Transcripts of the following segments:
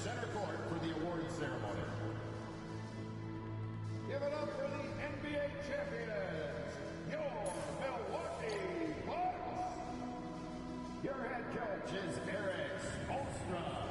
center court for the awarding ceremony. Give it up for the NBA champions, your Milwaukee Bucks. Your head coach is Eric Spoelstra.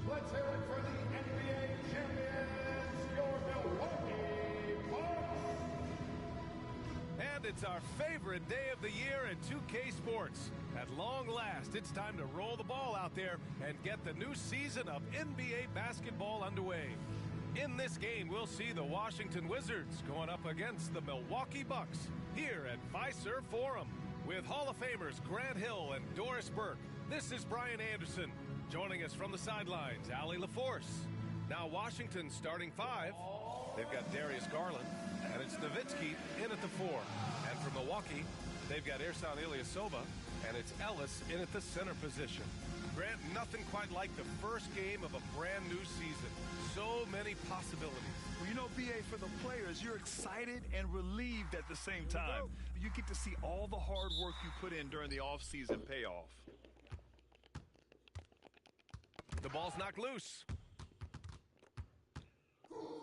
Let's hear it for the NBA champions, your Milwaukee Bucks. And it's our favorite day of the year in 2K Sports. At long last, it's time to roll the ball out there and get the new season of NBA basketball underway. In this game, we'll see the Washington Wizards going up against the Milwaukee Bucks here at Fiserv Forum. With Hall of Famers Grant Hill and Doris Burke, this is Brian Anderson. Joining us from the sidelines, Allie LaForce. Now Washington's starting five. They've got Darius Garland, and it's Nowitzki in at the four. And from Milwaukee, they've got Ersan Ilyasova, and it's Ellis in at the center position. Grant, nothing quite like the first game of a brand new season. So many possibilities. Well, you know, BA, for the players, you're excited and relieved at the same time. You get to see all the hard work you put in during the offseason pay off. The ball's knocked loose.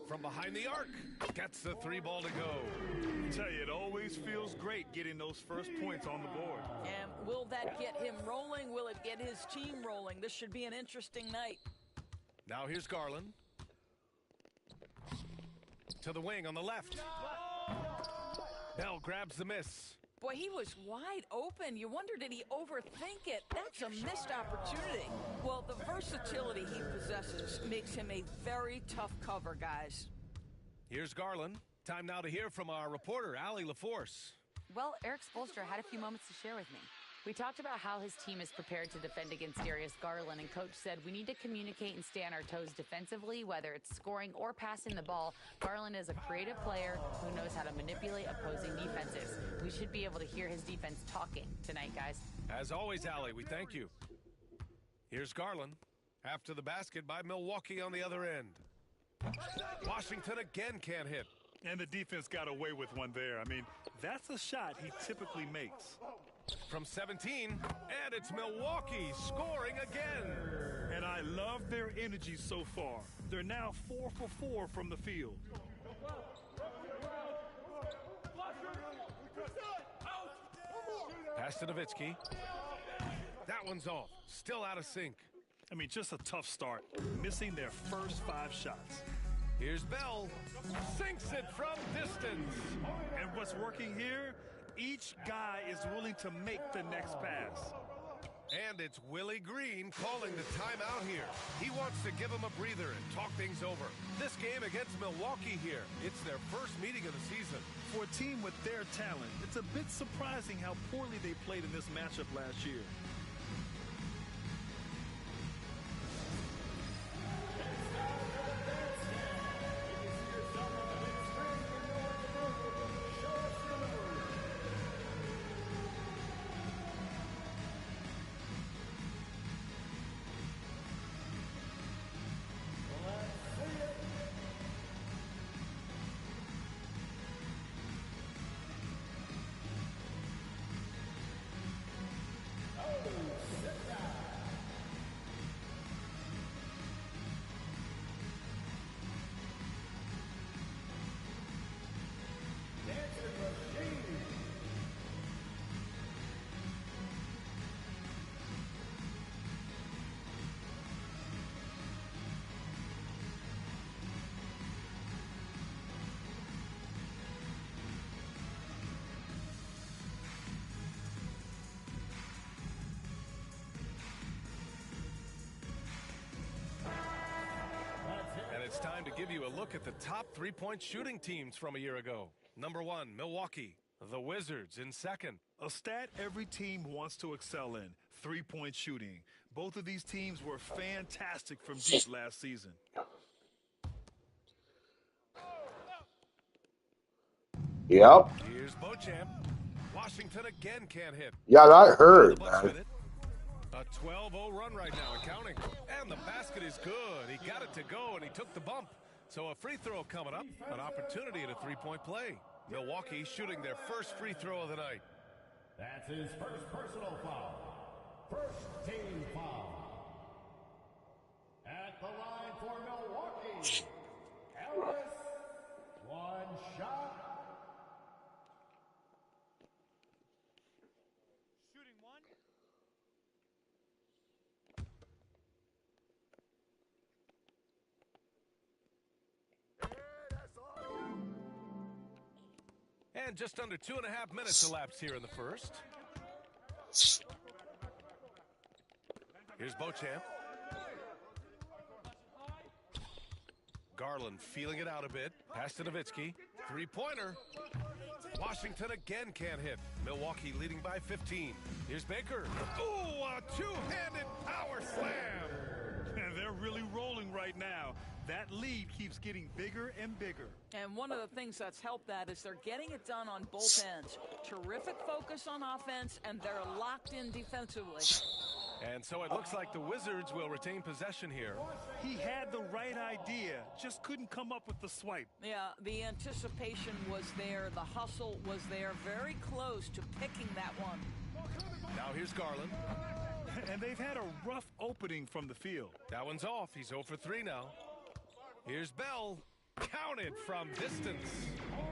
From behind the arc, gets the three ball to go. I tell you, it always feels great getting those first points on the board. And will that get him rolling? Will it get his team rolling? This should be an interesting night. Now here's Garland. To the wing on the left. Bell grabs the miss. Boy, he was wide open. You wonder, did he overthink it? That's a missed opportunity. Well, the versatility he possesses makes him a very tough cover, guys. Here's Garland. Time now to hear from our reporter, Allie LaForce. Well, Eric Spoelstra had a few moments to share with me. We talked about how his team is prepared to defend against Darius Garland, and Coach said we need to communicate and stay on our toes defensively, whether it's scoring or passing the ball. Garland is a creative player who knows how to manipulate opposing defenses. We should be able to hear his defense talking tonight, guys. As always, Allie, we thank you. Here's Garland. After the basket by Milwaukee on the other end. Washington again can't hit. And the defense got away with one there. I mean, that's a shot he typically makes. From 17, and it's Milwaukee scoring again. And I love their energy so far. They're now 4 for 4 from the field. Pass to Nowitzki. That one's off. Still out of sync. I mean, just a tough start. Missing their first 5 shots. Here's Bell. Sinks it from distance. And what's working here? Each guy is willing to make the next pass. And it's Willie Green calling the timeout here. He wants to give him a breather and talk things over. This game against Milwaukee here, it's their first meeting of the season. For a team with their talent, it's a bit surprising how poorly they played in this matchup last year. It's time to give you a look at the top three-point shooting teams from a year ago. Number 1, Milwaukee. The Wizards in second. A stat every team wants to excel in, three-point shooting. Both of these teams were fantastic from deep last season. Yep. Here's Beauchamp. Washington again can't hit. Yeah, that hurt, man. A 12-0 run right now and counting. And the basket is good. He got it to go, and he took the bump. So a free throw coming up, an opportunity at a three-point play. Milwaukee shooting their first free throw of the night. That's his first personal foul. First team foul. At the line for Milwaukee, Ellis, one shot. Shooting one. And just under 2.5 minutes elapsed here in the first. Here's Beauchamp. Garland feeling it out a bit. Pass to Nowitzki. Three-pointer. Washington again can't hit. Milwaukee leading by 15. Here's Baker. Ooh, a two-handed power slam. And they're really rolling right now. That lead keeps getting bigger and bigger. And one of the things that's helped that is they're getting it done on both ends. Terrific focus on offense, and they're locked in defensively. And so it looks like the Wizards will retain possession here. He had the right idea, just couldn't come up with the swipe. Yeah, the anticipation was there. The hustle was there. Very close to picking that one. Now here's Garland. And they've had a rough opening from the field. That one's off. He's 0 for 3 now. Here's Bell. Counted from distance.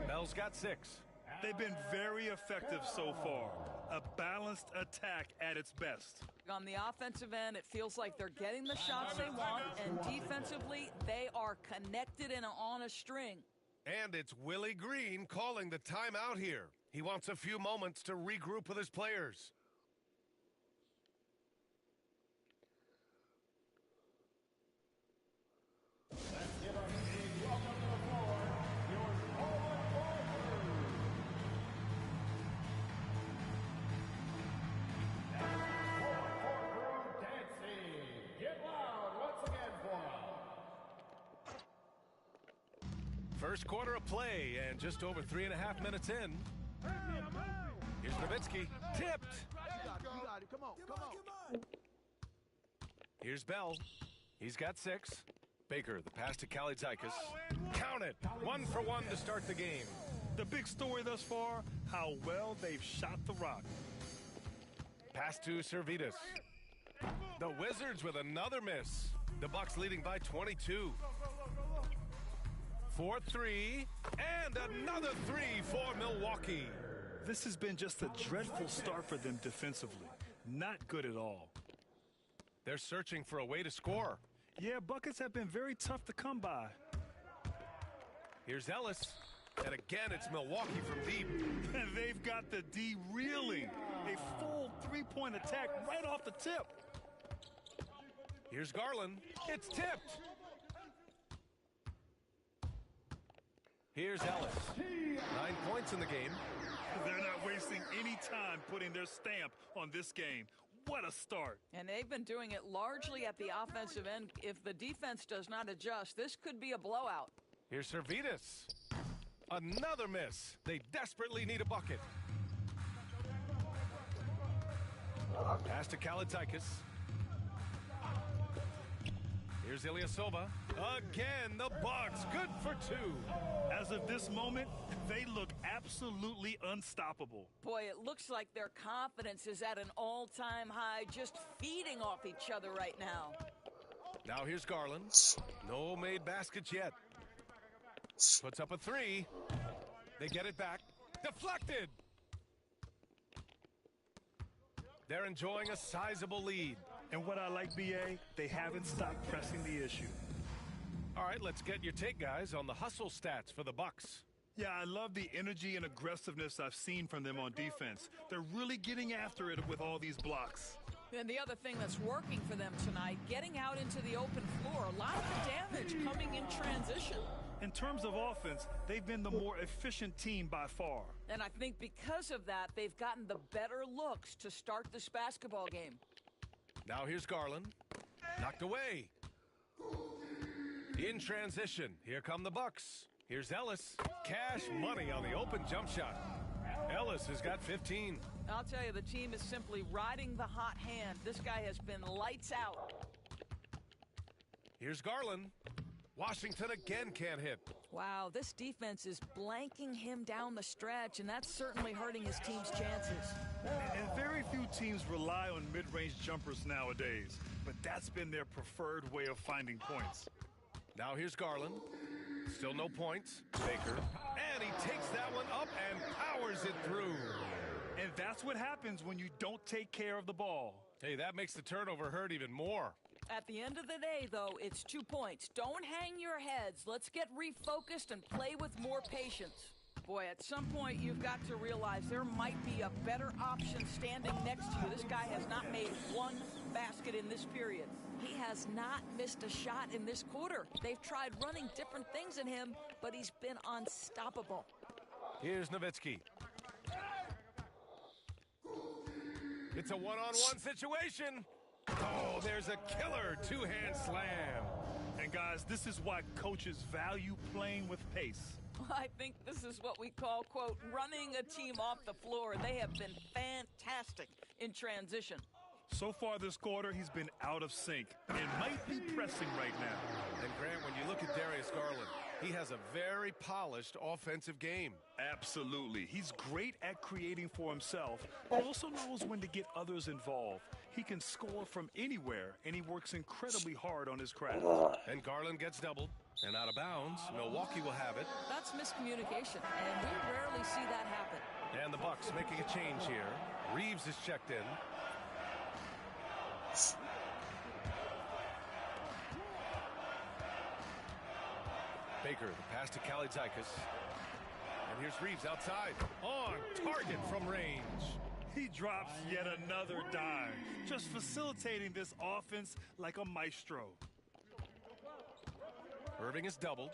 Bell's got 6. They've been very effective so far. A balanced attack at its best. On the offensive end, it feels like they're getting the shots they want, and defensively, they are connected and on a string. And it's Willie Green calling the timeout here. He wants a few moments to regroup with his players. First quarter of play, and just over 3.5 minutes in. Here's Nowitzki. Tipped. Here's Bell. He's got 6. Baker, the pass to Kalizakis. Count it. 1 for 1 to start the game. The big story thus far, how well they've shot the rock. Pass to Servetus. The Wizards with another miss. The Bucks leading by 22. 4-3, and another 3 for Milwaukee. This has been just a dreadful start for them defensively. Not good at all. They're searching for a way to score. Yeah, buckets have been very tough to come by. Here's Ellis. And again, it's Milwaukee from deep. And they've got the D reeling. A full three-point attack right off the tip. Here's Garland. It's tipped. Here's Ellis. 9 points in the game. They're not wasting any time putting their stamp on this game. What a start. And they've been doing it largely at the offensive end. If the defense does not adjust, this could be a blowout. Here's Servetus. Another miss. They desperately need a bucket. Pass to Kalizakis. Here's Ilyasova. Again, the Bucks. Good for 2. As of this moment, they look absolutely unstoppable. Boy, it looks like their confidence is at an all-time high, just feeding off each other right now. Now here's Garland. No made baskets yet. Puts up a 3. They get it back. Deflected. They're enjoying a sizable lead. And what I like, BA, they haven't stopped pressing the issue. All right, let's get your take, guys, on the hustle stats for the Bucks. Yeah, I love the energy and aggressiveness I've seen from them on defense. They're really getting after it with all these blocks. And the other thing that's working for them tonight, getting out into the open floor, a lot of the damage coming in transition. In terms of offense, they've been the more efficient team by far. And I think because of that, they've gotten the better looks to start this basketball game. Now here's Garland. Knocked away. In transition, here come the Bucks. Here's Ellis. Cash money on the open jump shot. Ellis has got 15. I'll tell you, the team is simply riding the hot hand. This guy has been lights out. Here's Garland. Washington again can't hit. Wow, this defense is blanking him down the stretch, and that's certainly hurting his team's chances. And very few teams rely on mid-range jumpers nowadays, but that's been their preferred way of finding points. Now here's Garland. Still no points. Baker. And he takes that one up and powers it through. And that's what happens when you don't take care of the ball. Hey, that makes the turnover hurt even more. At the end of the day, though, it's 2 points. Don't hang your heads. Let's get refocused and play with more patience. Boy, at some point, you've got to realize there might be a better option standing next to you. This guy has not made one basket in this period. He has not missed a shot in this quarter. They've tried running different things in him, but he's been unstoppable. Here's Nowitzki. It's a one-on-one situation. Oh, there's a killer two-hand slam. And guys, this is why coaches value playing with pace. I think this is what we call, quote, running a team off the floor. They have been fantastic in transition. So far this quarter, he's been out of sync and might be pressing right now. And Grant, when you look at Darius Garland, he has a very polished offensive game. Absolutely. He's great at creating for himself, but also knows when to get others involved. He can score from anywhere, and he works incredibly hard on his craft. And Garland gets doubled. And out of bounds, Milwaukee will have it. That's miscommunication, and we rarely see that happen. And the Bucks making a change here. Reeves is checked in. Baker, the pass to Kalizakis. And here's Reeves outside. On target from range. He drops yet another dime, just facilitating this offense like a maestro. Irving is doubled.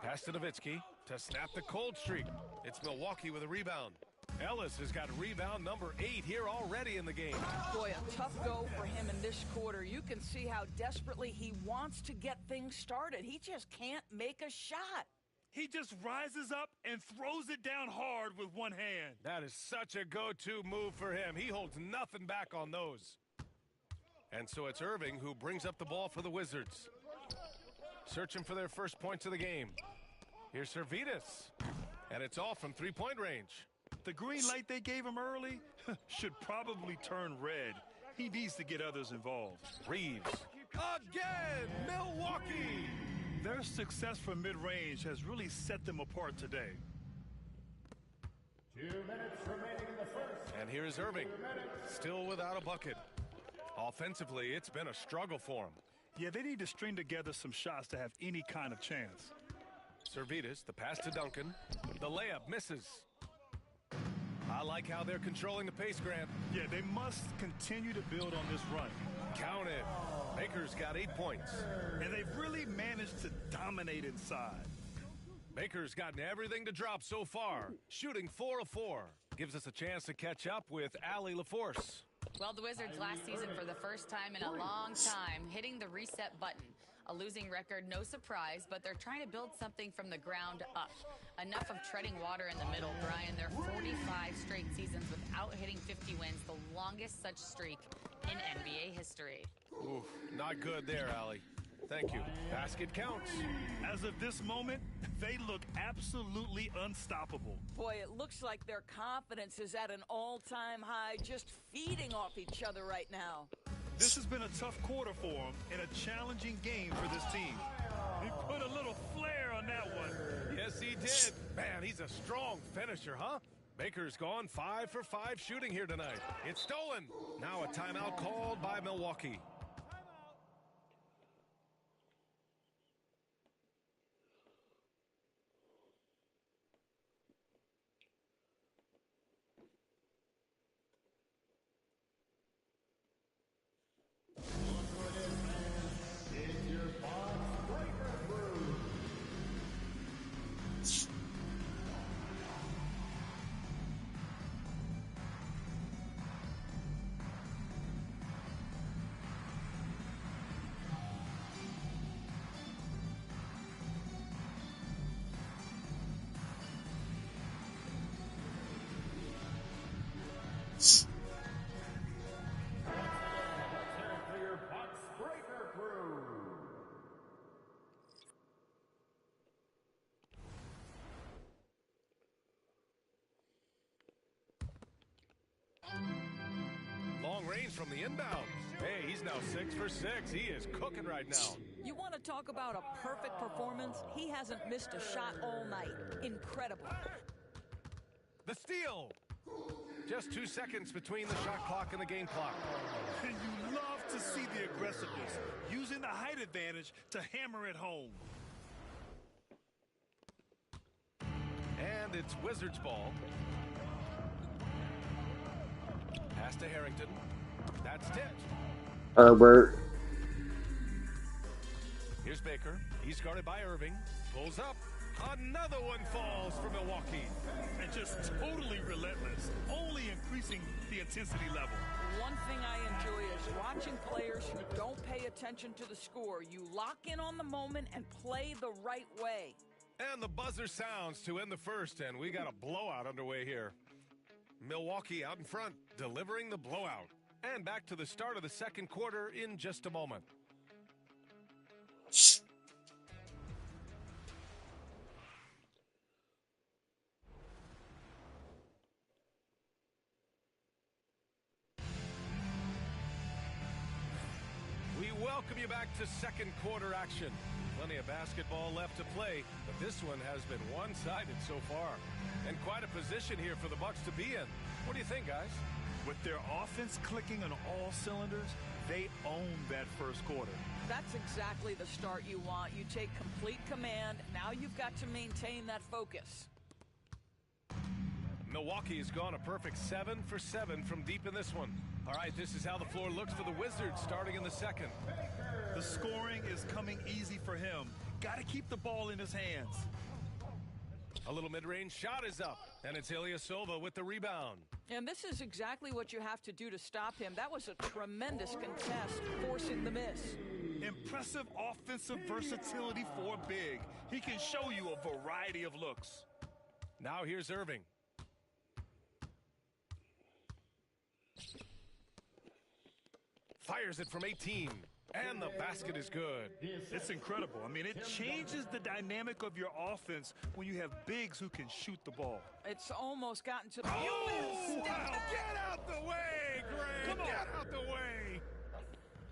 Pass to Nowitzki to snap the cold streak. It's Milwaukee with a rebound. Ellis has got rebound number 8 here already in the game. Boy, a tough go for him in this quarter. You can see how desperately he wants to get things started. He just can't make a shot. He just rises up and throws it down hard with one hand. That is such a go-to move for him. He holds nothing back on those. And so it's Irving who brings up the ball for the Wizards. searching for their first points of the game. Here's Servetus, and it's off from three-point range. The green light they gave him early should probably turn red. He needs to get others involved. Reeves. Again, Milwaukee! Their success from mid-range has really set them apart today. 2 minutes remaining in the first. And here's Irving, still without a bucket. Offensively, it's been a struggle for him. Yeah, they need to string together some shots to have any kind of chance. Servetus, the pass to Duncan. The layup misses. I like how they're controlling the pace, Grant. Yeah, they must continue to build on this run. Count it. Baker's got 8 points. And they've really managed to dominate inside. Baker's gotten everything to drop so far. Shooting 4 of 4. Gives us a chance to catch up with Allie LaForce. Well, the Wizards last season for the first time in a long time hitting the reset button. A losing record, no surprise, but they're trying to build something from the ground up. Enough of treading water in the middle, Brian. They're 45 straight seasons without hitting 50 wins, the longest such streak in NBA history. Oof, not good there, Allie. Thank you. Basket counts. As of this moment, they look absolutely unstoppable. Boy, it looks like their confidence is at an all-time high, just feeding off each other right now. This has been a tough quarter for them and a challenging game for this team. He put a little flair on that one. Yes, he did. Man, he's a strong finisher, huh? Baker's gone 5 for 5 shooting here tonight. It's stolen. Now a timeout called by Milwaukee. Long range from the inbound. Hey, he's now 6 for 6. He is cooking right now. You want to talk about a perfect performance? He hasn't missed a shot all night. Incredible. The steal. Just 2 seconds between the shot clock and the game clock. And you love to see the aggressiveness, using the height advantage to hammer it home. And it's Wizards ball. Pass to Harrington. That's tipped. Herbert. Here's Baker. He's guarded by Irving. Pulls up. Another one falls for Milwaukee. And just totally relentless, only increasing the intensity level. One thing I enjoy is watching players who don't pay attention to the score. You lock in on the moment and play the right way. And the buzzer sounds to end the first, and we got a blowout underway here. Milwaukee out in front, delivering the blowout. And back to the start of the second quarter in just a moment. We welcome you back to second quarter action. Plenty of basketball left to play, but this one has been one-sided so far. And quite a position here for the Bucks to be in. What do you think, guys? With their offense clicking on all cylinders, they own that first quarter. That's exactly the start you want. You take complete command. Now you've got to maintain that focus. Milwaukee has gone a perfect 7 for 7 from deep in this one. All right, this is how the floor looks for the Wizards starting in the second. The scoring is coming easy for him. Got to keep the ball in his hands. A little mid-range shot is up, and it's Ilyasova with the rebound. And this is exactly what you have to do to stop him. That was a tremendous contest, forcing the miss. Impressive offensive versatility for big. He can show you a variety of looks. Now here's Irving. Fires it from 18. And the basket is good. It's incredible. I mean, it changes the dynamic of your offense when you have bigs who can shoot the ball. It's almost gotten to the... Oh, wow. Get out the way, Greg. Come on. Get out the way.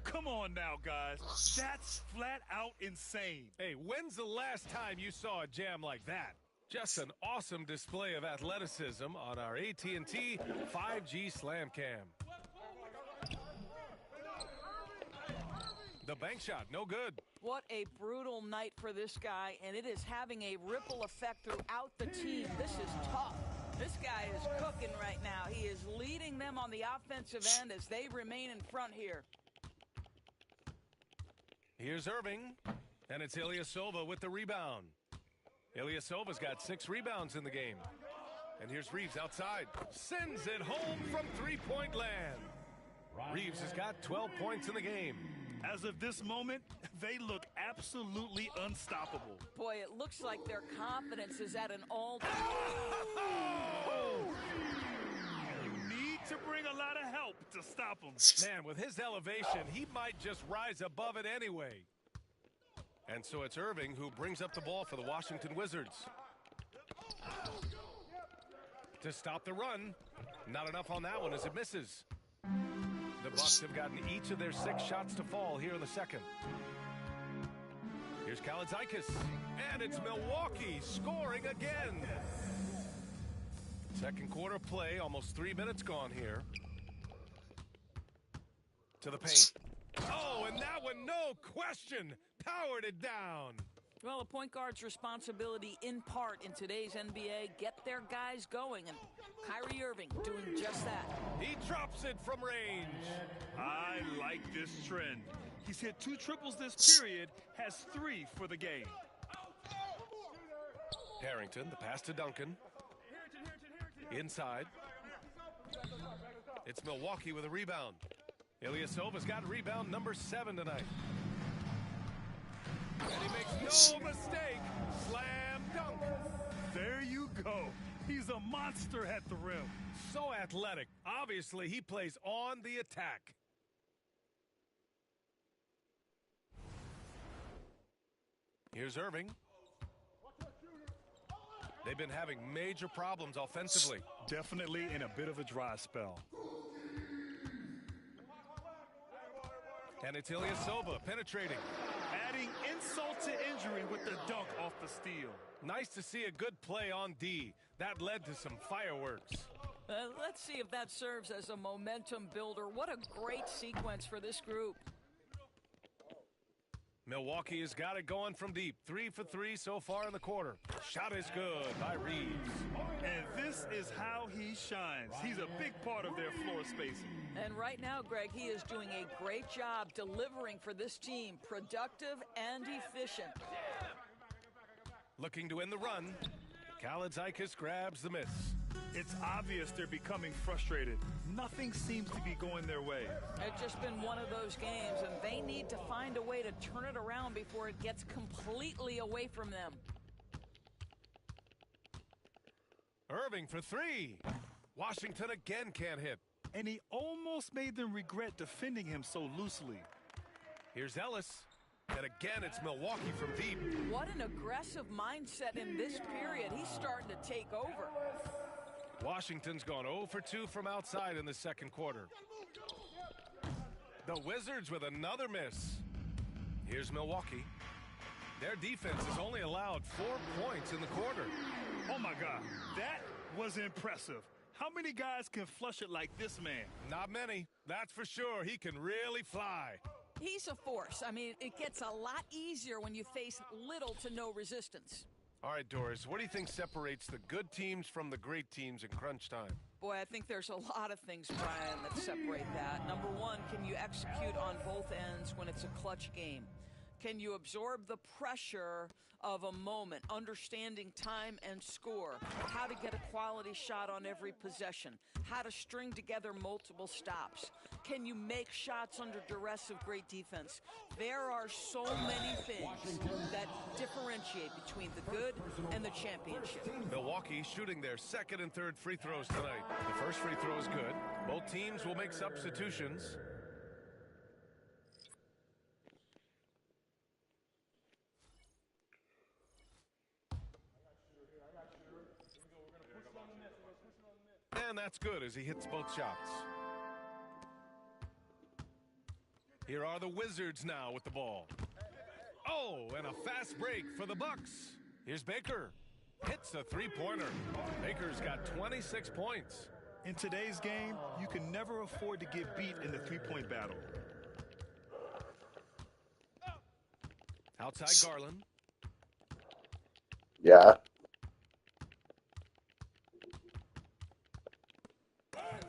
Come on now, guys. That's flat out insane. Hey, when's the last time you saw a jam like that? Just an awesome display of athleticism on our AT&T 5G Slam Cam. The bank shot, no good. What a brutal night for this guy, and it is having a ripple effect throughout the team. This is tough. This guy is cooking right now. He is leading them on the offensive end as they remain in front here. Here's Irving, and it's Ilyasova with the rebound. Ilyasova's got 6 rebounds in the game. And here's Reeves outside. Sends it home from three-point land. Reeves has got 12 points in the game. As of this moment, they look absolutely unstoppable. Boy, it looks like their confidence is at an all-time. You need to bring a lot of help to stop them. Man, with his elevation, he might just rise above it anyway. And so it's Irving who brings up the ball for the Washington Wizards. To stop the run. Not enough on that one as it misses. The Bucks have gotten each of their 6 shots to fall here in the second. Here's Kaladzikis. And it's Milwaukee scoring again. Second quarter play, almost 3 minutes gone here. To the paint. Oh, and that one, no question, powered it down. Well, a point guard's responsibility in part in today's NBA, get their guys going, and Kyrie Irving doing just that. He drops it from range. I like this trend. He's hit 2 triples this period, has 3 for the game. Harrington, the pass to Duncan. Inside. It's Milwaukee with a rebound. Ilyasova's got rebound number 7 tonight. And he makes no mistake. Slam dunk. There you go. He's a monster at the rim. So athletic. Obviously, he plays on the attack. Here's Irving. They've been having major problems offensively. Definitely in a bit of a dry spell. And it's Ilyasova penetrating. Adding insult to injury with the dunk off the steal. Nice to see a good play on D. That led to some fireworks. Let's see if that serves as a momentum builder. What a great sequence for this group. Milwaukee has got it going from deep. 3 for 3 so far in the quarter. Shot is good by Reeves. And this is how he shines. He's a big part of their floor spacing. And right now, Greg, he is doing a great job delivering for this team. Productive and efficient. Looking to win the run. Kaladzikis grabs the miss. It's obvious they're becoming frustrated. Nothing seems to be going their way. It's just been one of those games, and they need to find a way to turn it around before it gets completely away from them. Irving for 3. Washington again can't hit. And he almost made them regret defending him so loosely. Here's Ellis. And again, it's Milwaukee from deep. What an aggressive mindset in this period. He's starting to take over. Washington's gone 0 for 2 from outside in the second quarter. The Wizards with another miss. Here's Milwaukee. Their defense has only allowed 4 points in the quarter. Oh, my God. That was impressive. How many guys can flush it like this man? Not many. That's for sure. He can really fly. He's a force. I mean, it gets a lot easier when you face little to no resistance. All right, Doris, what do you think separates the good teams from the great teams in crunch time? Boy, I think there's a lot of things, Brian, that separate that. Number one, can you execute on both ends when it's a clutch game? Can you absorb the pressure of a moment, understanding time and score, how to get a quality shot on every possession, how to string together multiple stops? Can you make shots under duress of great defense? There are so many things that differentiate between the good and the championship. Milwaukee shooting their second and third free throws tonight. The first free throw is good. Both teams will make substitutions. And that's good as he hits both shots. Here are the Wizards now with the ball. Oh, and a fast break for the Bucks. Here's Baker. Hits a three-pointer. Baker's got 26 points. In today's game, you can never afford to get beat in the three-point battle. Outside Garland. Yeah.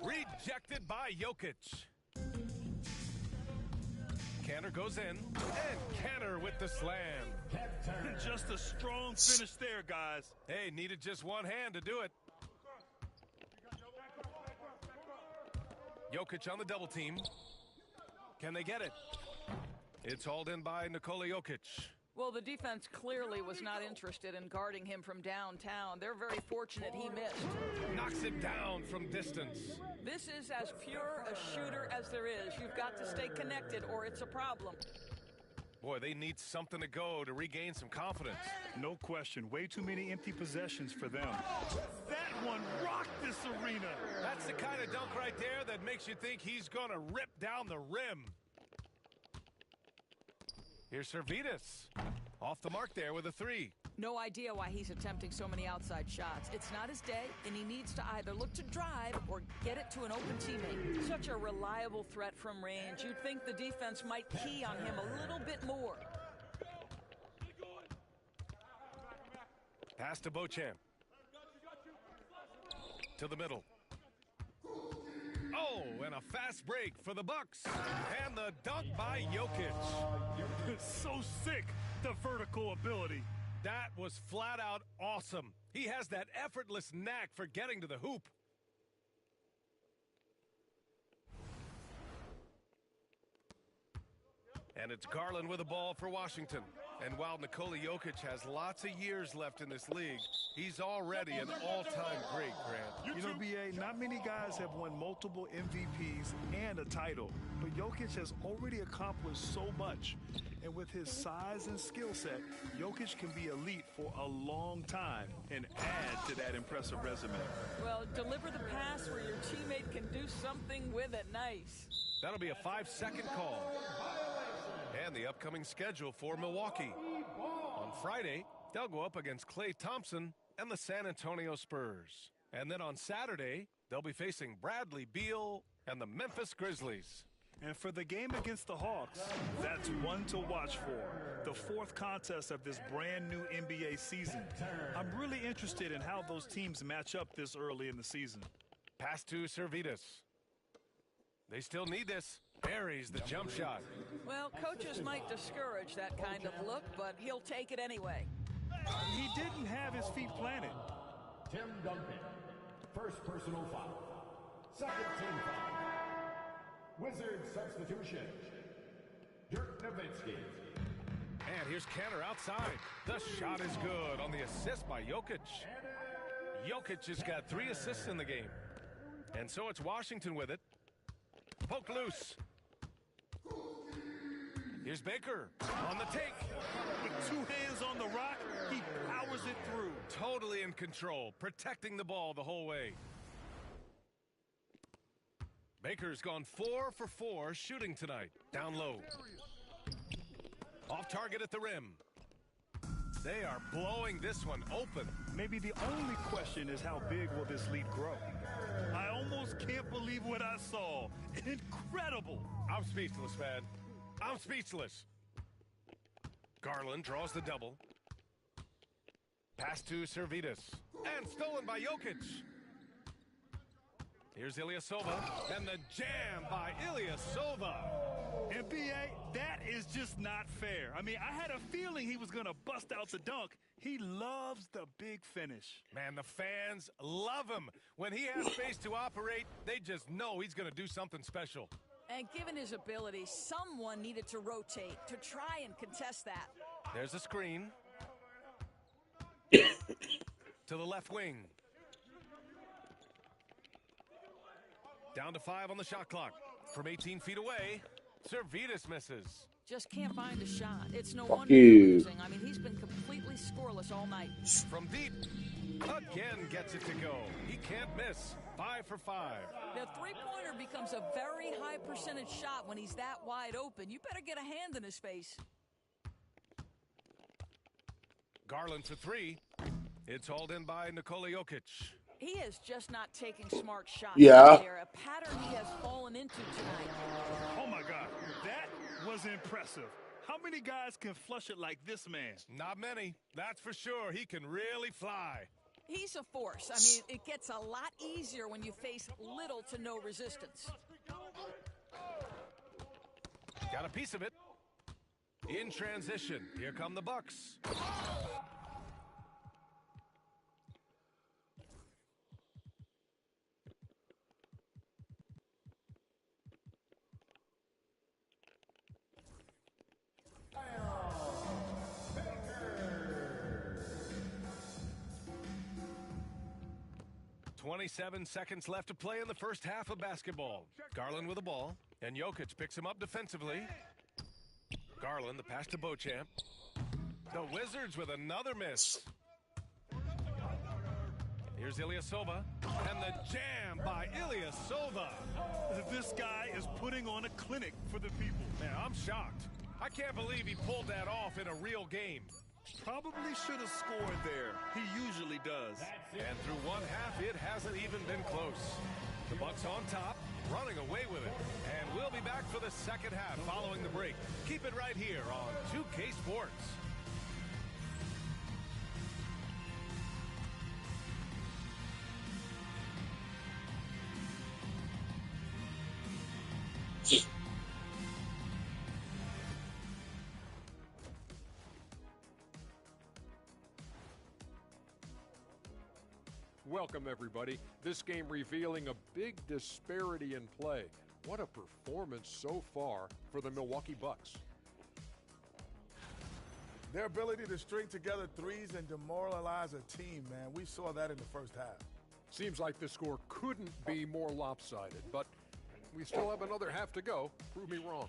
Rejected by Jokic. Kanter goes in, and Kanter with the slam. Just a strong finish there, guys. Hey, needed just one hand to do it. Jokic on the double team. Can they get it? It's hauled in by Nikola Jokic. Well, the defense clearly was not interested in guarding him from downtown. They're very fortunate he missed. Knocks it down from distance. This is as pure a shooter as there is. You've got to stay connected or it's a problem. Boy, they need something to go to regain some confidence. No question. Way too many empty possessions for them. That one rocked this arena. That's the kind of dunk right there that makes you think he's going to rip down the rim. Here's Servetus. Off the mark there with a three. No idea why he's attempting so many outside shots. It's not his day, and he needs to either look to drive or get it to an open teammate. Such a reliable threat from range. You'd think the defense might key on him a little bit more. Pass to Beauchamp. To the middle. Oh, and a fast break for the Bucks. And the dunk by Jokic. So sick, the vertical ability. That was flat out awesome. He has that effortless knack for getting to the hoop. And it's Garland with the ball for Washington. And while Nikola Jokic has lots of years left in this league, he's already an all-time great, Grant. You know, B.A., not many guys have won multiple MVPs and a title, but Jokic has already accomplished so much. And with his size and skill set, Jokic can be elite for a long time and add to that impressive resume. Well, deliver the pass where your teammate can do something with it. Nice. That'll be a 5-second call. And the upcoming schedule for Milwaukee. On Friday, they'll go up against Klay Thompson and the San Antonio Spurs. And then on Saturday, they'll be facing Bradley Beal and the Memphis Grizzlies. And for the game against the Hawks, that's one to watch for. The fourth contest of this brand new NBA season. I'm really interested in how those teams match up this early in the season. Pass to Servetus. They still need this. Buries the jump shot. Well, coaches might discourage that kind of look, but he'll take it anyway. He didn't have his feet planted. Tim Duncan. First personal foul. Second team foul. Wizards substitution. Dirk Nowitzki. And here's Kanter outside. The shot is good on the assist by Jokic. Jokic has got 3 assists in the game. And so it's Washington with it. Poke loose. Here's Baker on the take. With 2 hands on the rock, he powers it through. Totally in control, protecting the ball the whole way. Baker's gone 4 for 4 shooting tonight. Down low. Off target at the rim. They are blowing this one open. Maybe the only question is how big will this lead grow? I almost can't believe what I saw. Incredible. I'm speechless, man. I'm speechless. Garland draws the double. Pass to Servetus. And stolen by Jokic. Here's Ilyasova. And the jam by Ilyasova. NBA, that is just not fair. I mean, I had a feeling he was going to bust out the dunk. He loves the big finish. Man, the fans love him. When he has space to operate, they just know he's going to do something special. And given his ability, someone needed to rotate to try and contest that. There's a screen. To the left wing. Down to 5 on the shot clock. From 18 feet away, Servetus misses. Just can't find a shot. It's no wonder you. they're losing. I mean, he's been completely scoreless all night. From deep. Again gets it to go. He can't miss. 5 for 5. The three-pointer becomes a very high percentage shot when he's that wide open. You better get a hand in his face. Garland for 3. It's hauled in by Nikola Jokic. He is just not taking smart shots Yeah. there, a pattern he has fallen into tonight. Oh, my God. That was impressive. How many guys can flush it like this man? Not many, that's for sure. He can really fly. He's a force. I mean, it gets a lot easier when you face little to no resistance. Got a piece of it. In transition, here come the Bucks. 27 seconds left to play in the first half of basketball. Garland with the ball, and Jokic picks him up defensively. Garland, the pass to Beauchamp. The Wizards with another miss. Here's Ilyasova, and the jam by Ilyasova. This guy is putting on a clinic for the people. Man, I'm shocked. I can't believe he pulled that off in a real game. Probably should have scored there. He usually does. And through one half, it hasn't even been close. The Bucks on top, running away with it. And we'll be back for the second half following the break. Keep it right here on 2K Sports. Welcome, everybody. This game revealing a big disparity in play. What a performance so far for the Milwaukee Bucks. Their ability to string together threes and demoralize a team, man. We saw that in the first half. Seems like the score couldn't be more lopsided, but we still have another half to go. Prove me wrong.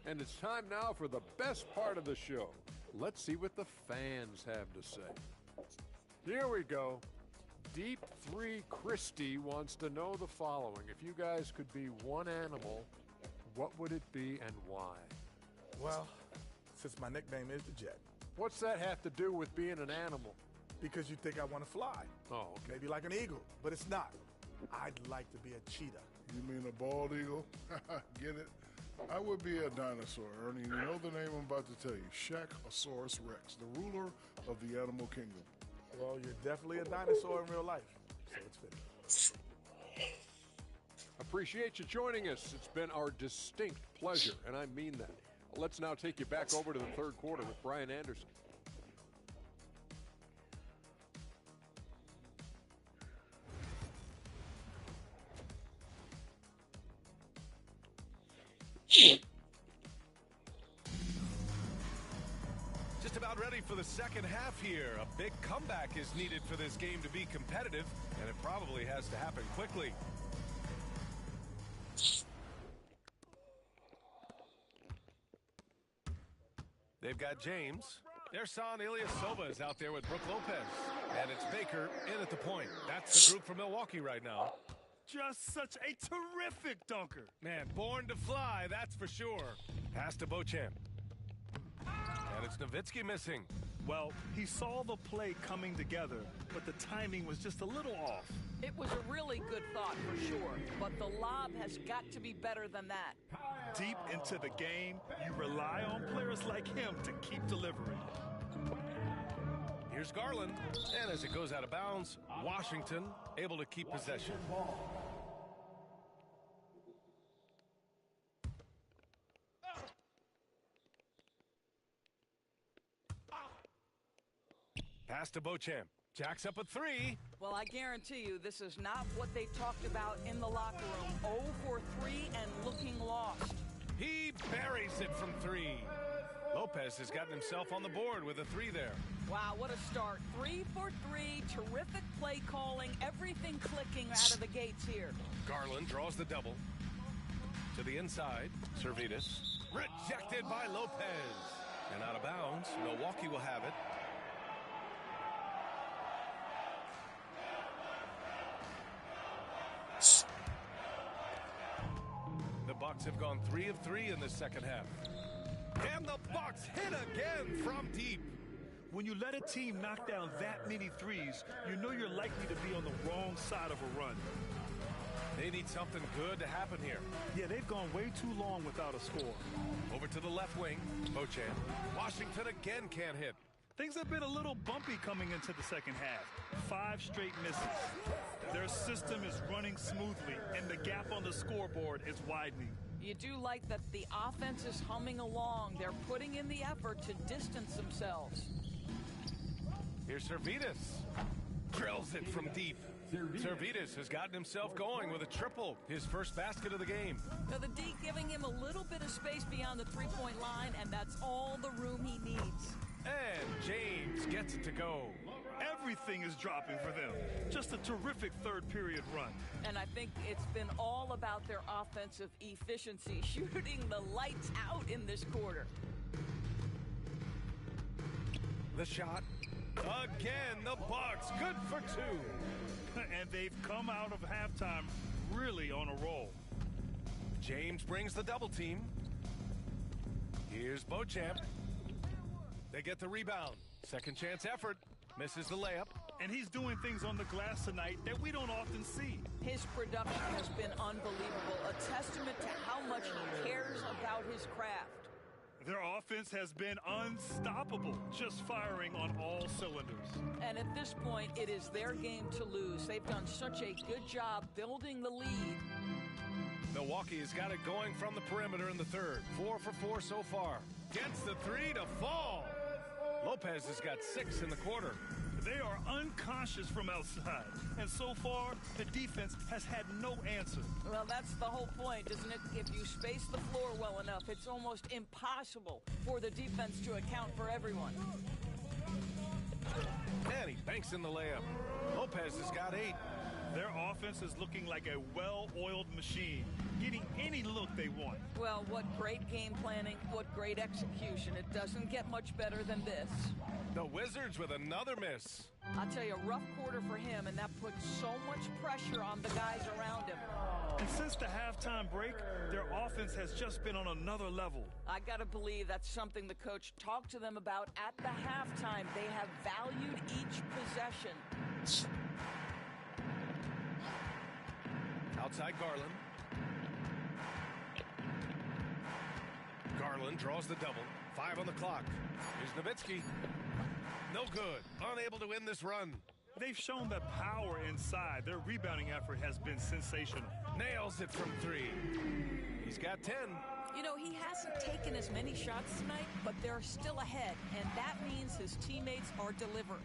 And it's time now for the best part of the show. Let's see what the fans have to say. Here we go. Deep 3 Christie wants to know the following. If you guys could be one animal, what would it be and why? Well, since my nickname is the Jet. What's that have to do with being an animal? Because you think I want to fly. Oh, okay. Maybe like an eagle, but it's not. I'd like to be a cheetah. You mean a bald eagle? Get it? I would be a dinosaur, Ernie. You know the name I'm about to tell you. Shaqosaurus Rex, the ruler of the animal kingdom. Well, you're definitely a dinosaur in real life, so it's fitting. Appreciate you joining us. It's been our distinct pleasure, and I mean that. Let's now take you back over to the third quarter with Brian Anderson. Just about ready for the second half here. A big comeback is needed for this game to be competitive, and it probably has to happen quickly. They've got James. Their son Ilyasova is out there with Brook Lopez. And it's Baker in at the point. That's the group for Milwaukee right now. Just such a terrific dunker. Man, born to fly, that's for sure. Pass to Beauchamp. And it's Nowitzki missing. Well, he saw the play coming together, but the timing was just a little off. It was a really good thought for sure, but the lob has got to be better than that. Deep into the game, you rely on players like him to keep delivering. Here's Garland. And as it goes out of bounds, Washington able to keep possession. Pass to Beauchamp. Jacks up a 3. Well, I guarantee you this is not what they talked about in the locker room. 0 for 3 and looking lost. He buries it from 3. Lopez has gotten himself on the board with a 3 there. Wow, what a start. 3 for 3, terrific play calling, everything clicking out of the gates here. Garland draws the double. To the inside, Servetus. Rejected by Lopez. And out of bounds, Milwaukee will have it. Nuggets have gone 3 of 3 in the second half. And the Bucks hit again from deep. When you let a team knock down that many threes, you know you're likely to be on the wrong side of a run. They need something good to happen here. Yeah, they've gone way too long without a score. Over to the left wing, Beauchamp. Washington again can't hit. Things have been a little bumpy coming into the second half. 5 straight misses. Their system is running smoothly, and the gap on the scoreboard is widening. You do like that the offense is humming along. They're putting in the effort to distance themselves. Here's Servidis. Drills it from deep. Servidis has gotten himself going with a triple, his first basket of the game. Now the D giving him a little bit of space beyond the three-point line, and that's all the room he needs. And James gets it to go. Everything is dropping for them. Just a terrific third period run. And I think it's been all about their offensive efficiency, shooting the lights out in this quarter. The shot. Again, the Bucks, good for 2. And they've come out of halftime really on a roll. James brings the double team. Here's Beauchamp. They get the rebound. Second chance effort. Misses the layup. And he's doing things on the glass tonight that we don't often see. His production has been unbelievable, a testament to how much he cares about his craft. Their offense has been unstoppable, just firing on all cylinders. And at this point, it is their game to lose. They've done such a good job building the lead. Milwaukee has got it going from the perimeter in the third. 4 for 4 so far. Gets the 3 to fall. Lopez has got 6 in the quarter. They are unconscious from outside, and so far, the defense has had no answer. Well, that's the whole point, isn't it? If you space the floor well enough, it's almost impossible for the defense to account for everyone. And he banks in the layup. Lopez has got 8. Their offense is looking like a well-oiled machine, getting any look they want. Well, what great game planning, what great execution. It doesn't get much better than this. The Wizards with another miss. I'll tell you, a rough quarter for him, and that puts so much pressure on the guys around him. And since the halftime break, their offense has just been on another level. I gotta believe that's something the coach talked to them about at the halftime. They have valued each possession. Outside Garland. Garland draws the double. 5 on the clock. Here's Nowitzki. No good. Unable to win this run. They've shown the power inside. Their rebounding effort has been sensational. Nails it from 3. He's got 10. You know, he hasn't taken as many shots tonight, but they're still ahead, and that means his teammates are delivering.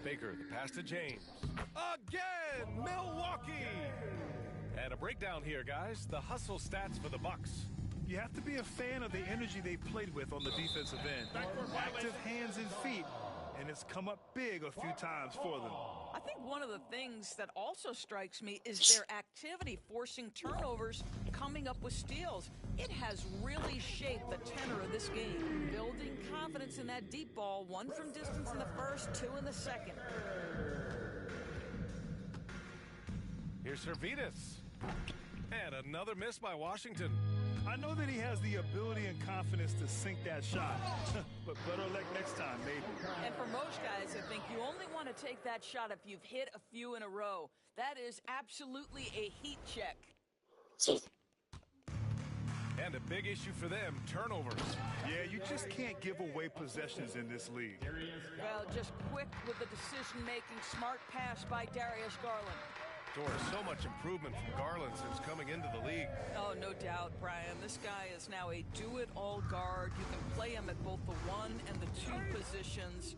Baker, the pass to James. Again, Milwaukee! And a breakdown here, guys. The hustle stats for the Bucks. You have to be a fan of the energy they've played with on the defensive end. Active hands and feet, and it's come up big a few times for them. I think one of the things that also strikes me is their activity, forcing turnovers, coming up with steals. It has really shaped the tenor of this game. Building confidence in that deep ball, 1 from distance in the first, 2 in the second. Here's Servidis. And another miss by Washington. I know that he has the ability and confidence to sink that shot, but better luck next time, maybe. And for most guys, I think you only want to take that shot if you've hit a few in a row. That is absolutely a heat check. And a big issue for them, turnovers. Yeah, you just can't give away possessions in this league. Well, just quick with the decision-making, smart pass by Darius Garland. Doris, so much improvement from Garland since coming into the league. Oh, no doubt, Brian. This guy is now a do-it-all guard. You can play him at both the 1 and the 2 positions.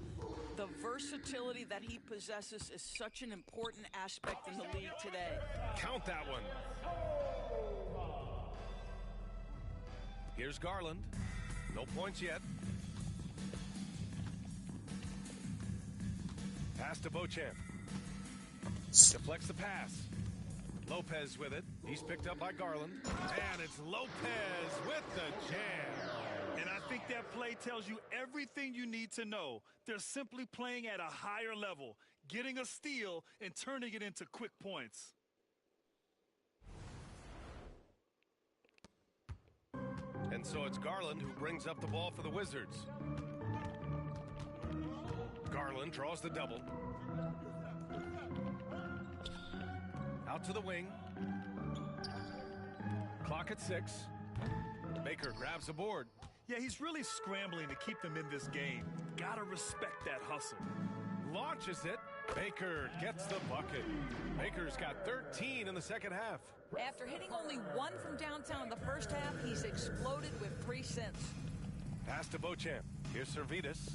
The versatility that he possesses is such an important aspect in the league today. Count that one. Here's Garland. No points yet. Pass to Beauchamp. Deflects the pass. Lopez with it. He's picked up by Garland. And it's Lopez with the jam. And I think that play tells you everything you need to know. They're simply playing at a higher level, getting a steal and turning it into quick points. And so it's Garland who brings up the ball for the Wizards. Garland draws the double. Out to the wing. Clock at 6. Baker grabs the board. Yeah, he's really scrambling to keep them in this game. Gotta respect that hustle. Launches it. Baker gets the bucket. Baker's got 13 in the second half. After hitting only 1 from downtown in the first half, he's exploded with 3 since. Pass to Beauchamp. Here's Servetus.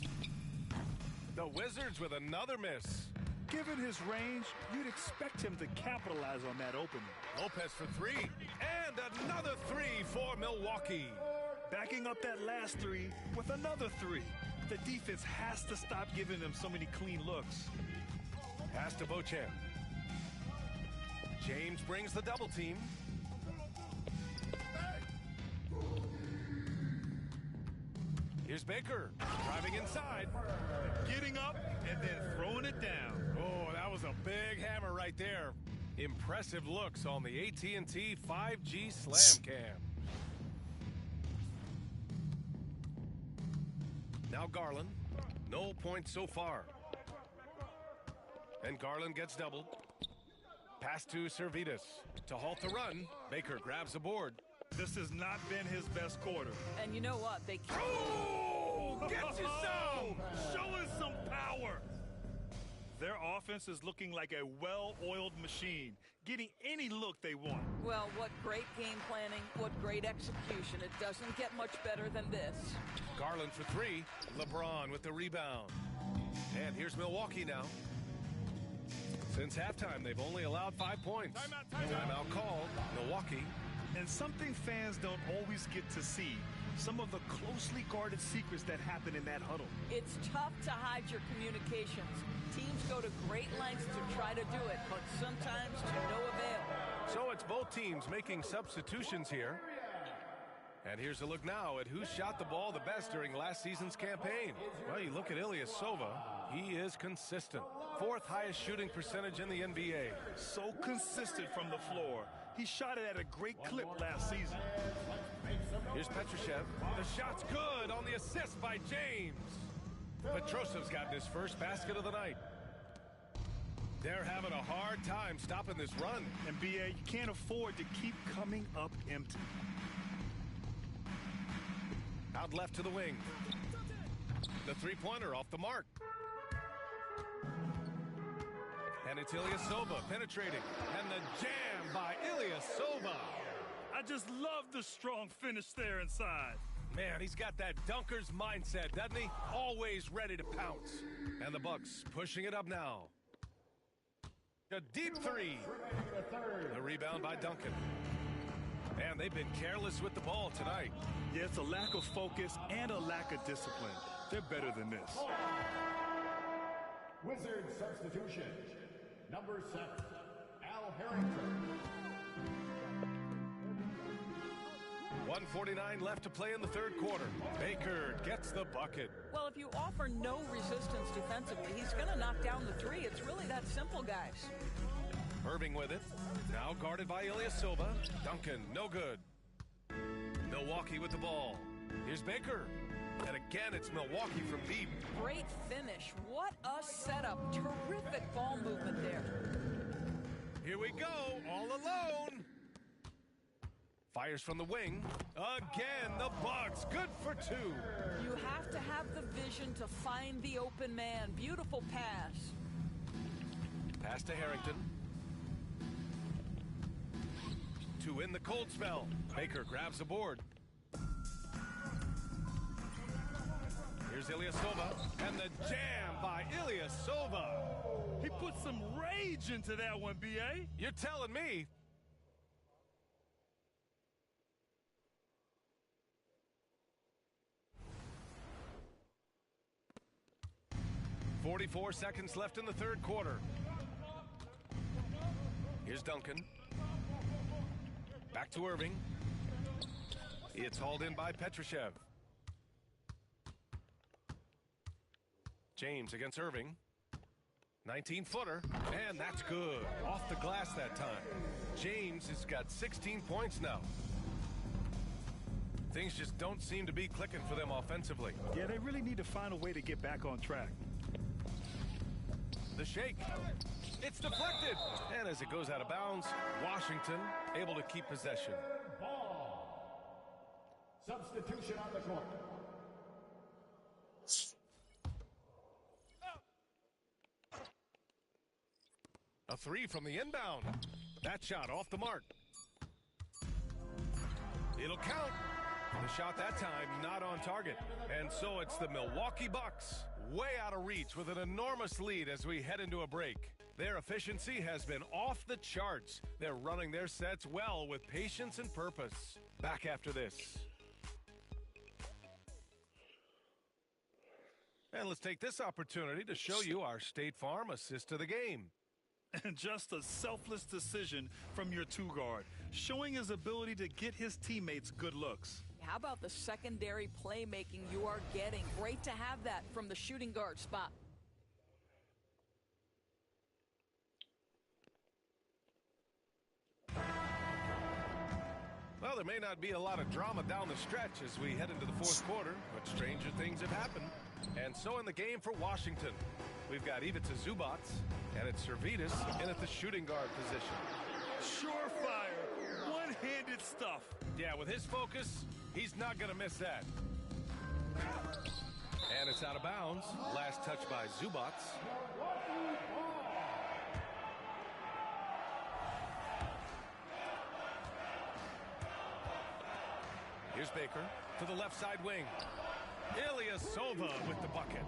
The Wizards with another miss. Given his range, you'd expect him to capitalize on that opening. Lopez for 3. And another 3 for Milwaukee. Backing up that last 3 with another 3. The defense has to stop giving them so many clean looks. Pass to Beauchamp. James brings the double team. Here's Baker driving inside. Getting up and then throwing it down. Oh, that was a big hammer right there. Impressive looks on the AT&T 5G Slam Cam. Now Garland. No points so far. And Garland gets doubled. Pass to Servetus. To halt the run, Baker grabs the board. This has not been his best quarter. And you know what? They can't. Oh! Gets you some! Show us some power! Their offense is looking like a well-oiled machine, getting any look they want. Well, what great game planning, what great execution. It doesn't get much better than this. Garland for 3. LeBron with the rebound. And here's Milwaukee now. Since halftime, they've only allowed 5 points. Timeout called. Milwaukee. And something fans don't always get to see, some of the closely guarded secrets that happen in that huddle. It's tough to hide your communications. Teams go to great lengths to try to do it, but sometimes to no avail. So it's both teams making substitutions here. And here's a look now at who shot the ball the best during last season's campaign. Well, you look at Ilyasova. He is consistent. 4th highest shooting percentage in the NBA. So consistent from the floor. He shot it at a great clip last season. Here's Petrushev. The shot's good on the assist by James. Petrosev's gotten his first basket of the night. They're having a hard time stopping this run. And BA, you can't afford to keep coming up empty. Out left to the wing. The three-pointer off the mark. And it's Ilyasova penetrating. And the jam by Ilyasova. I just love the strong finish there inside. Man, he's got that dunker's mindset, doesn't he? Always ready to pounce. And the Bucks pushing it up now. A deep 3. The rebound by Duncan. And they've been careless with the ball tonight. Yeah, it's a lack of focus and a lack of discipline. They're better than this. Wizard substitution. Number 7, Al Harrington. 1:49 left to play in the third quarter. Baker gets the bucket. Well, if you offer no resistance defensively, he's going to knock down the 3. It's really that simple, guys. Irving with it. Now guarded by Ilyasova. Duncan, no good. Milwaukee with the ball. Here's Baker. And again, it's Milwaukee from deep. Great finish. What a setup. Terrific ball movement there. Here we go, all alone. Fires from the wing. Again, the Bucks. Good for 2. You have to have the vision to find the open man. Beautiful pass. Pass to Harrington. To win the cold spell. Baker grabs the board. Here's Ilyasova. And the jam by Ilyasova. He put some rage into that one, B.A. You're telling me. .44 seconds left in the third quarter. Here's Duncan. Back to Irving. It's hauled in by Petrushev. James against Irving. 19-footer, and that's good. Off the glass that time. James has got 16 points now. Things just don't seem to be clicking for them offensively. Yeah, they really need to find a way to get back on track. The shake. It's deflected. And as it goes out of bounds, Washington able to keep possession. Ball. Substitution on the court. A three from the inbound. That shot off the mark. It'll count. The shot that time not on target. And so it's the Milwaukee Bucks way out of reach with an enormous lead as we head into a break. Their efficiency has been off the charts. They're running their sets well with patience and purpose. Back after this. And let's take this opportunity to show you our State Farm assist to the game. And just a selfless decision from your two-guard, showing his ability to get his teammates good looks. How about the secondary playmaking you are getting? Great to have that from the shooting guard spot. Well, there may not be a lot of drama down the stretch as we head into the fourth quarter, but stranger things have happened. And so in the game for Washington, we've got Ivica Zubac, and it's Servetus in at the shooting guard position. Surefire, one-handed stuff. Yeah, with his focus, he's not going to miss that. And it's out of bounds. Last touch by Zubac. Here's Baker to the left side wing. Ilyasova with the bucket.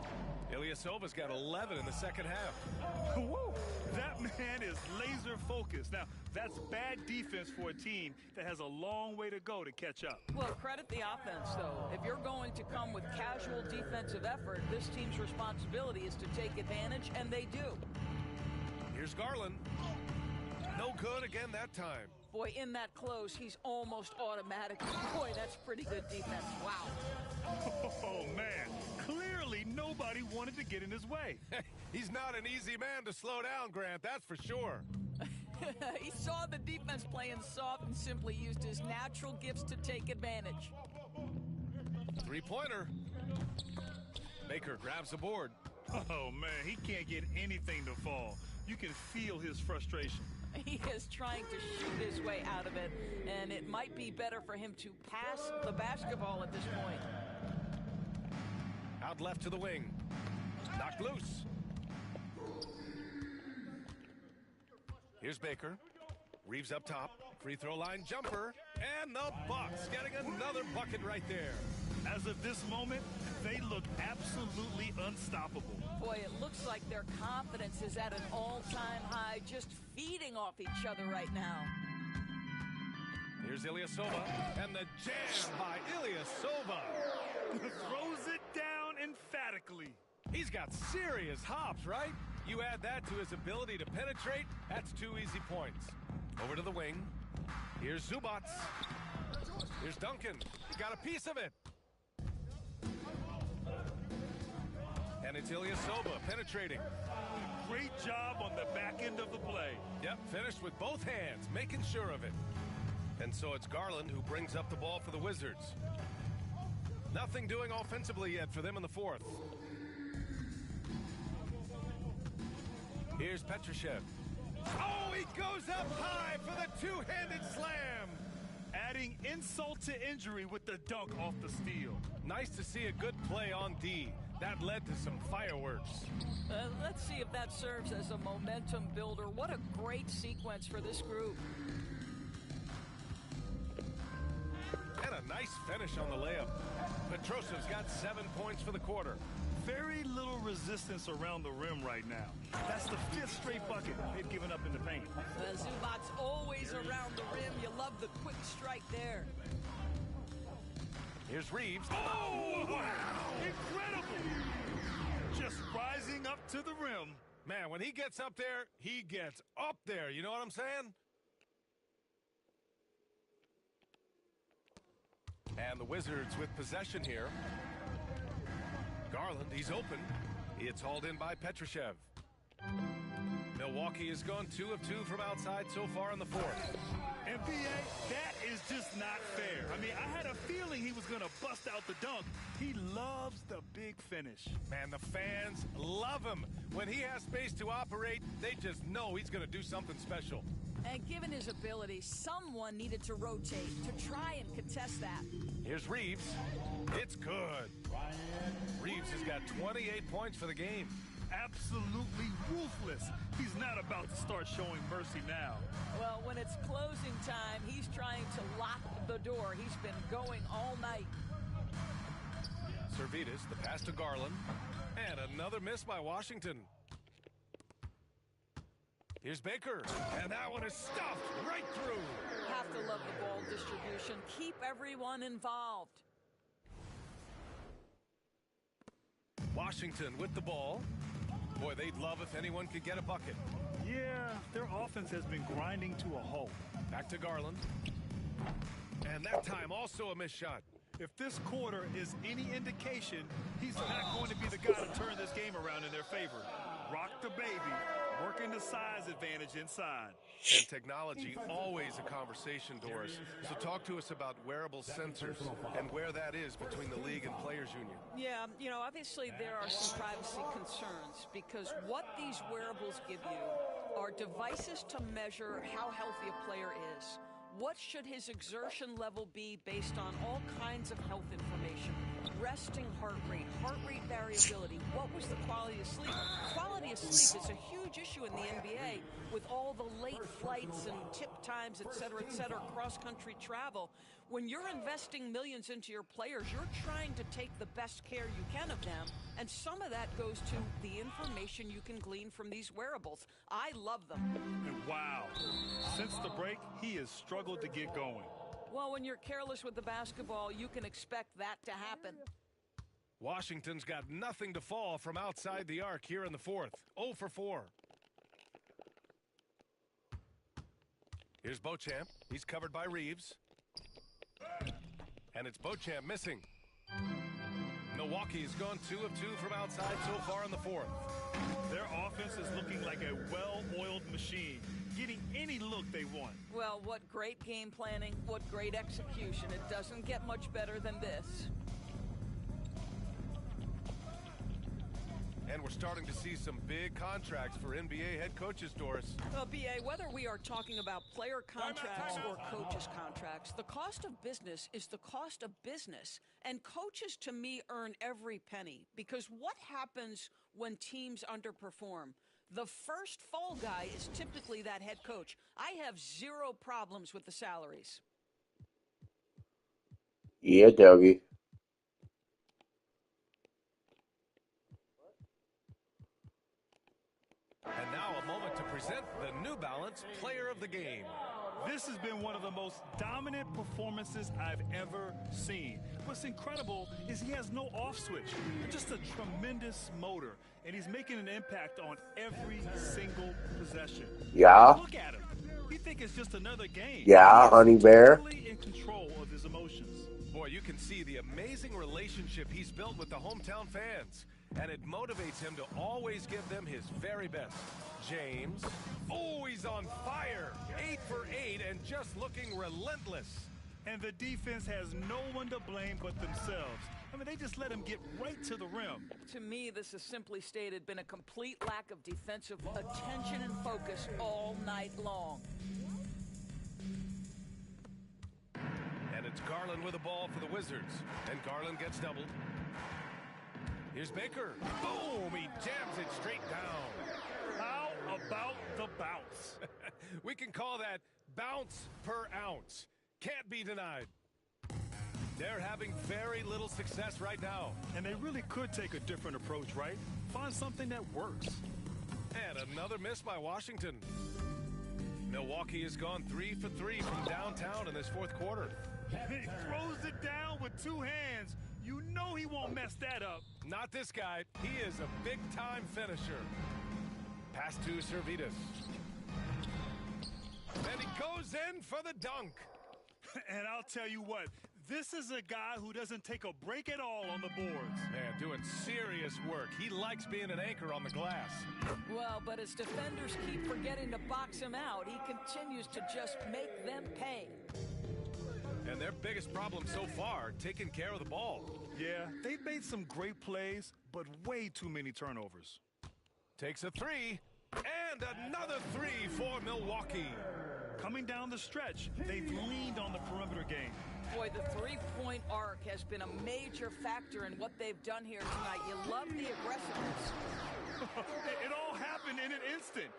Ilyasova's got 11 in the second half. Woo! That man is laser focused. Now, that's bad defense for a team that has a long way to go to catch up. Well, credit the offense, though. If you're going to come with casual defensive effort, this team's responsibility is to take advantage, and they do. Here's Garland. No good again that time. Boy, in that close, he's almost automatic. Boy, that's pretty good defense. Wow. Oh, man. Clearly, nobody wanted to get in his way. He's not an easy man to slow down, Grant, that's for sure. He saw the defense playing soft and simply used his natural gifts to take advantage. Three-pointer. Baker grabs the board. Oh, man, he can't get anything to fall. You can feel his frustration. He is trying to shoot his way out of it, and it might be better for him to pass the basketball at this point. Out left to the wing. Knocked loose. Here's Baker. Reeves up top. Free throw line jumper. And the Bucks getting another bucket right there. As of this moment, they look absolutely unstoppable. Boy, it looks like their confidence is at an all-time high, just feeding off each other right now. Here's Ilyasova, and the jam by Ilyasova. Throws it down emphatically. He's got serious hops, right? You add that to his ability to penetrate, that's 2 easy points. Over to the wing. Here's Zubac. Here's Duncan. He got a piece of it. And it's Ilyasova penetrating. Great job on the back end of the play. Yep, finished with both hands, making sure of it. And so it's Garland who brings up the ball for the Wizards. Nothing doing offensively yet for them in the fourth. Here's Petrushev. Oh, he goes up high for the two-handed slam. Adding insult to injury with the dunk off the steal. Nice to see a good play on D. That led to some fireworks. Let's see if that serves as a momentum builder. What a great sequence for this group. And a nice finish on the layup. Petrosev's got 7 points for the quarter. Very little resistance around the rim right now. That's the 5th straight bucket they've given up in the paint. Zubac's always around the rim. You love the quick strike there. Here's Reeves. Oh, wow! Incredible! Just rising up to the rim. Man, when he gets up there, he gets up there. You know what I'm saying? And the Wizards with possession here. Garland, he's open. It's hauled in by Petrushev. Milwaukee has gone 2 of 2 from outside so far in the fourth. NBA, that is just not fair. I mean, I had a feeling he was going to bust out the dunk. He loves the big finish. Man, the fans love him. When he has space to operate, they just know he's going to do something special. And given his ability, someone needed to rotate to try and contest that. Here's Reeves. It's good. Reeves has got 28 points for the game. Absolutely ruthless. He's not about to start showing mercy now. Well, when it's closing time, he's trying to lock the door. He's been going all night. Servetus, the pass to Garland. And another miss by Washington. Here's Baker. And that one is stuffed right through. Have to love the ball distribution. Keep everyone involved. Washington with the ball. Boy, they'd love if anyone could get a bucket. Yeah, their offense has been grinding to a halt. Back to Garland. And that time also a missed shot. If this quarter is any indication, he's not going to be the guy to turn this game around in their favor. Rock the baby, working the size advantage inside. And technology, always a conversation, Doris. So talk to us about wearable sensors and where that is between the league and players union. Yeah, you know, obviously there are some privacy concerns because what these wearables give you are devices to measure how healthy a player is. What should his exertion level be based on all kinds of health information? Resting heart rate variability. What was the quality of sleep? Quality of sleep is a huge issue in the NBA with all the late flights and tip times, et cetera, cross-country travel. When you're investing millions into your players, you're trying to take the best care you can of them, and some of that goes to the information you can glean from these wearables. I love them. And wow, since the break, he has struggled to get going. Well, when you're careless with the basketball, you can expect that to happen. Washington's got nothing to fall from outside the arc here in the fourth. 0 for 4. Here's Beauchamp. He's covered by Reeves. And it's Beauchamp missing. Milwaukee's gone 2 of 2 from outside so far in the fourth. Their offense is looking like a well-oiled machine, getting any look they want. Well, what great game planning, what great execution. It doesn't get much better than this. And we're starting to see some big contracts for NBA head coaches, Doris. Well, B.A., whether we are talking about player contracts or coaches' contracts, the cost of business is the cost of business. And coaches, to me, earn every penny. Because what happens when teams underperform? The first fall guy is typically that head coach. I have zero problems with the salaries. Yeah, doggy. And now a moment to present the New Balance Player of the Game. This has been one of the most dominant performances I've ever seen. What's incredible is he has no off switch, just a tremendous motor, and he's making an impact on every single possession. Yeah. Look at him. You think it's just another game. Yeah, honey bear. Totally in control of his emotions. Boy, you can see the amazing relationship he's built with the hometown fans. And it motivates him to always give them his very best. James. Oh, he's on fire. 8 for 8 and just looking relentless. And the defense has no one to blame but themselves. I mean, they just let him get right to the rim. To me, this has simply stated been a complete lack of defensive attention and focus all night long. And it's Garland with the ball for the Wizards. And Garland gets doubled. Here's Baker. Boom! He jams it straight down. How about the bounce? We can call that bounce per ounce. Can't be denied. They're having very little success right now. And they really could take a different approach, right? Find something that works. And another miss by Washington. Milwaukee has gone 3 for 3 from downtown in this fourth quarter. He throws it down with two hands. You know he won't mess that up. Not this guy. He is a big-time finisher. Pass to Servetus. And he goes in for the dunk. And I'll tell you what, this is a guy who doesn't take a break at all on the boards. Man, doing serious work. He likes being an anchor on the glass. Well, but as defenders keep forgetting to box him out, he continues to just make them pay. And their biggest problem so far, taking care of the ball. Yeah, they've made some great plays, but way too many turnovers. Takes a three, and another three for Milwaukee. Coming down the stretch, they've leaned on the perimeter game. Boy, the three-point arc has been a major factor in what they've done here tonight. You love the aggressiveness. It all happened in an instant.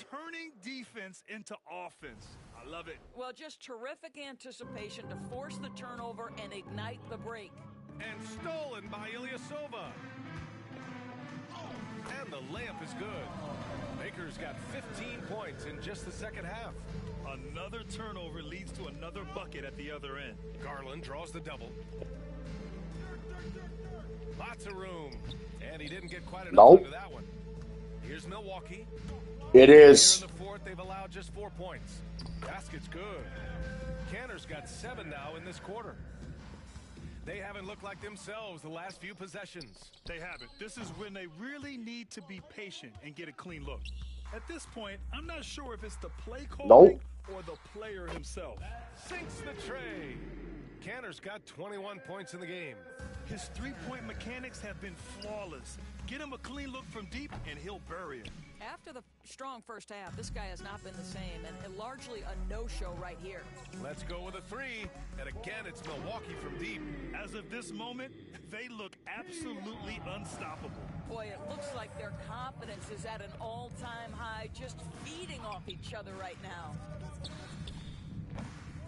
Turning defense into offense. I love it. Well, just terrific anticipation to force the turnover and ignite the break. And stolen by Ilyasova. And the layup is good. Baker's got 15 points in just the second half. Another turnover leads to another bucket at the other end. Garland draws the double. Lots of room. And he didn't get quite enough into that one. Here's Milwaukee. It is. Here in the fourth, they've allowed just 4 points. Basket's good. Canner's got 7 now in this quarter. They haven't looked like themselves the last few possessions. They haven't. This is when they really need to be patient and get a clean look. At this point, I'm not sure if it's the play calling or the player himself. Sinks the tray. Canner's got 21 points in the game. His three-point mechanics have been flawless. Get him a clean look from deep, and he'll bury it. After the strong first half, this guy has not been the same, and largely a no-show right here. Let's go with a three, and again, it's Milwaukee from deep. As of this moment, they look absolutely unstoppable. Boy, it looks like their confidence is at an all-time high, just feeding off each other right now.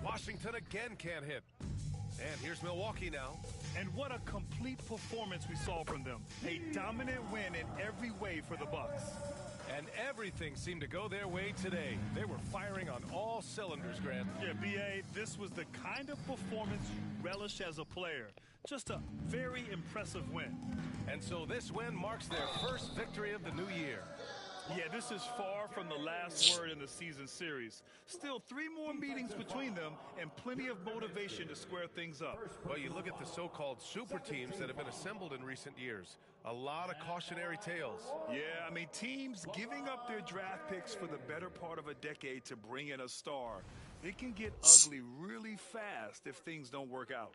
Washington again can't hit. And here's Milwaukee now. And what a complete performance we saw from them. A dominant win in every way for the Bucks. And everything seemed to go their way today. They were firing on all cylinders, Grant. Yeah, B.A., this was the kind of performance you relish as a player. Just a very impressive win. And so this win marks their first victory of the new year. Yeah, this is far from the last word in the season series. Still 3 more meetings between them and plenty of motivation to square things up. Well, you look at the so-called super teams that have been assembled in recent years. A lot of cautionary tales. Yeah, I mean, teams giving up their draft picks for the better part of a decade to bring in a star. It can get ugly really fast if things don't work out.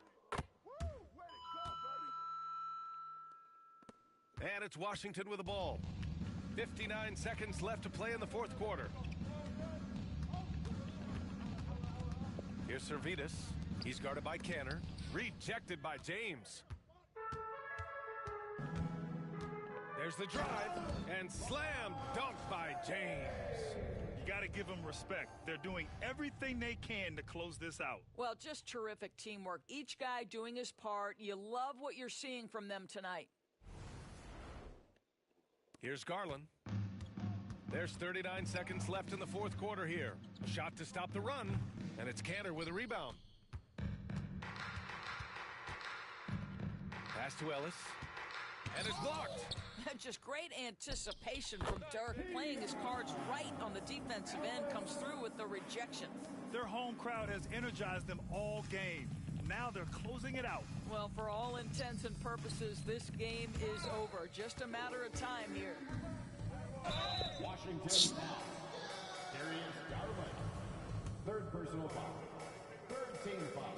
And it's Washington with the ball. 59 seconds left to play in the fourth quarter. Here's Servetus. He's guarded by Canner. Rejected by James. There's the drive. And slam dunk by James. You got to give them respect. They're doing everything they can to close this out. Well, just terrific teamwork. Each guy doing his part. You love what you're seeing from them tonight. Here's Garland. There's 39 seconds left in the fourth quarter here. Shot to stop the run, and it's Canner with a rebound. Pass to Ellis, and it's blocked. Just great anticipation from Dirk, playing his cards right on the defensive end, comes through with the rejection. Their home crowd has energized them all game. Now they're closing it out. Well, for all intents and purposes, this game is over. Just a matter of time here. Washington foul. Darius Garland. Third personal foul. Third team foul.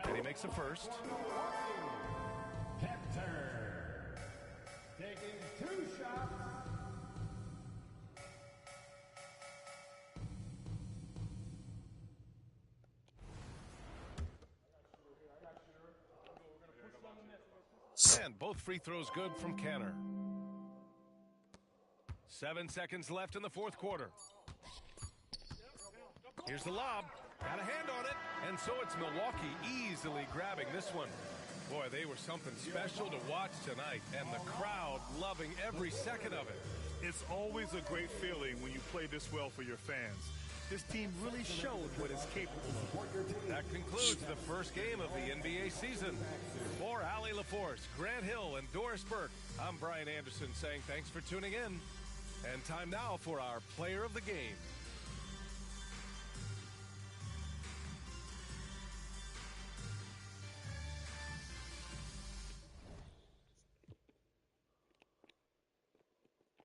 And he makes a first. Hector. Taking 2 shots. And both free throws good from Canner. 7 seconds left in the fourth quarter. Here's the lob. Got a hand on it. And so it's Milwaukee easily grabbing this one. Boy, they were something special to watch tonight. And the crowd loving every second of it. It's always a great feeling when you play this well for your fans. This team really showed what it's capable of. That concludes the first game of the NBA season. For Allie LaForce, Grant Hill, and Doris Burke, I'm Brian Anderson saying thanks for tuning in. And time now for our player of the game.